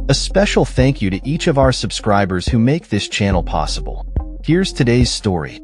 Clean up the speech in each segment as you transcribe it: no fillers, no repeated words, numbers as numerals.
A special thank you to each of our subscribers who make this channel possible. Here's today's story.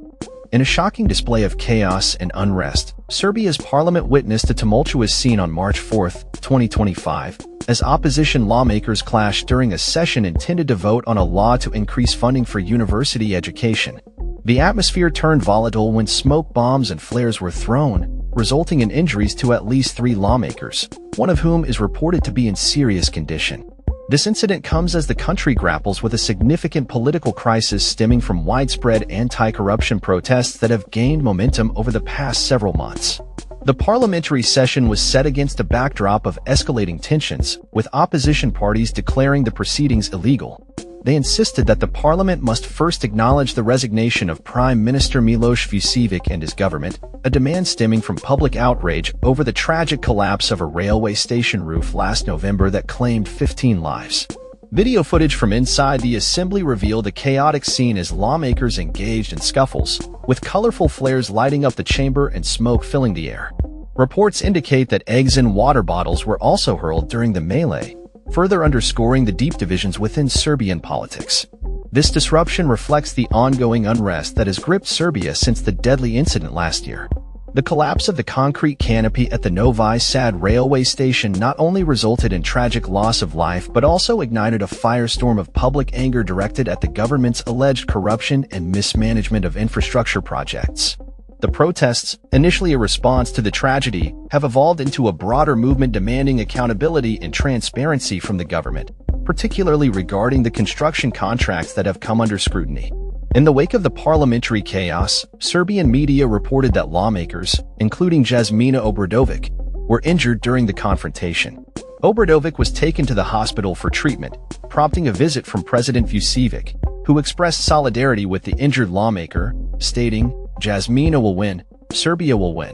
In a shocking display of chaos and unrest, Serbia's parliament witnessed a tumultuous scene on March 4, 2025, as opposition lawmakers clashed during a session intended to vote on a law to increase funding for university education. The atmosphere turned volatile when smoke bombs and flares were thrown, resulting in injuries to at least 3 lawmakers, one of whom is reported to be in serious condition. This incident comes as the country grapples with a significant political crisis stemming from widespread anti-corruption protests that have gained momentum over the past several months. The parliamentary session was set against a backdrop of escalating tensions, with opposition parties declaring the proceedings illegal. They insisted that the parliament must first acknowledge the resignation of Prime Minister Miloš Vučević and his government, a demand stemming from public outrage over the tragic collapse of a railway station roof last November that claimed 15 lives. Video footage from inside the assembly revealed a chaotic scene as lawmakers engaged in scuffles, with colorful flares lighting up the chamber and smoke filling the air. Reports indicate that eggs and water bottles were also hurled during the melee, further underscoring the deep divisions within Serbian politics. This disruption reflects the ongoing unrest that has gripped Serbia since the deadly incident last year. The collapse of the concrete canopy at the Novi Sad railway station not only resulted in tragic loss of life but also ignited a firestorm of public anger directed at the government's alleged corruption and mismanagement of infrastructure projects. The protests, initially a response to the tragedy, have evolved into a broader movement demanding accountability and transparency from the government, particularly regarding the construction contracts that have come under scrutiny. In the wake of the parliamentary chaos, Serbian media reported that lawmakers, including Jasmina Obradović, were injured during the confrontation. Obradović was taken to the hospital for treatment, prompting a visit from President Vučević, who expressed solidarity with the injured lawmaker, stating, "Jasmina will win, Serbia will win."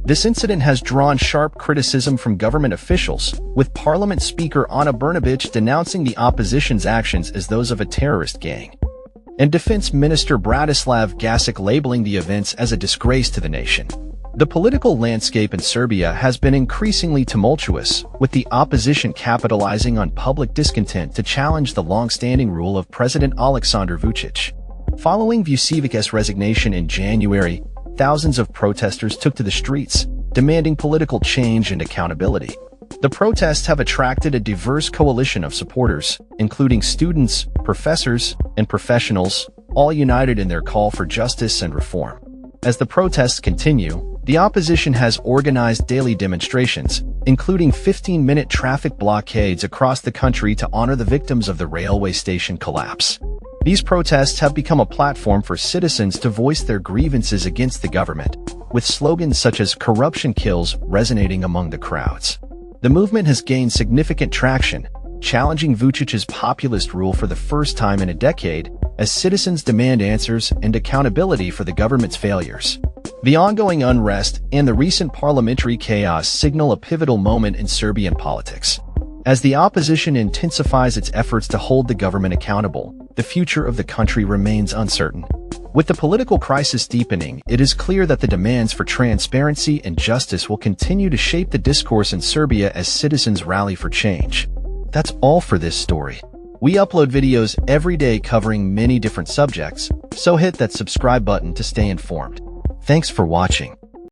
This incident has drawn sharp criticism from government officials, with Parliament Speaker Ana Brnabić denouncing the opposition's actions as those of a terrorist gang, and Defense Minister Bratislav Gašić labeling the events as a disgrace to the nation. The political landscape in Serbia has been increasingly tumultuous, with the opposition capitalizing on public discontent to challenge the long-standing rule of President Aleksandar Vučić. Following Vučević's resignation in January, thousands of protesters took to the streets, demanding political change and accountability. The protests have attracted a diverse coalition of supporters, including students, professors, and professionals, all united in their call for justice and reform. As the protests continue, the opposition has organized daily demonstrations, including 15-minute traffic blockades across the country to honor the victims of the railway station collapse. These protests have become a platform for citizens to voice their grievances against the government, with slogans such as "Corruption kills" resonating among the crowds. The movement has gained significant traction, challenging Vučić's populist rule for the first time in a decade, as citizens demand answers and accountability for the government's failures. The ongoing unrest and the recent parliamentary chaos signal a pivotal moment in Serbian politics. As the opposition intensifies its efforts to hold the government accountable, the future of the country remains uncertain. With the political crisis deepening, it is clear that the demands for transparency and justice will continue to shape the discourse in Serbia as citizens rally for change. That's all for this story. We upload videos every day covering many different subjects, so hit that subscribe button to stay informed. Thanks for watching.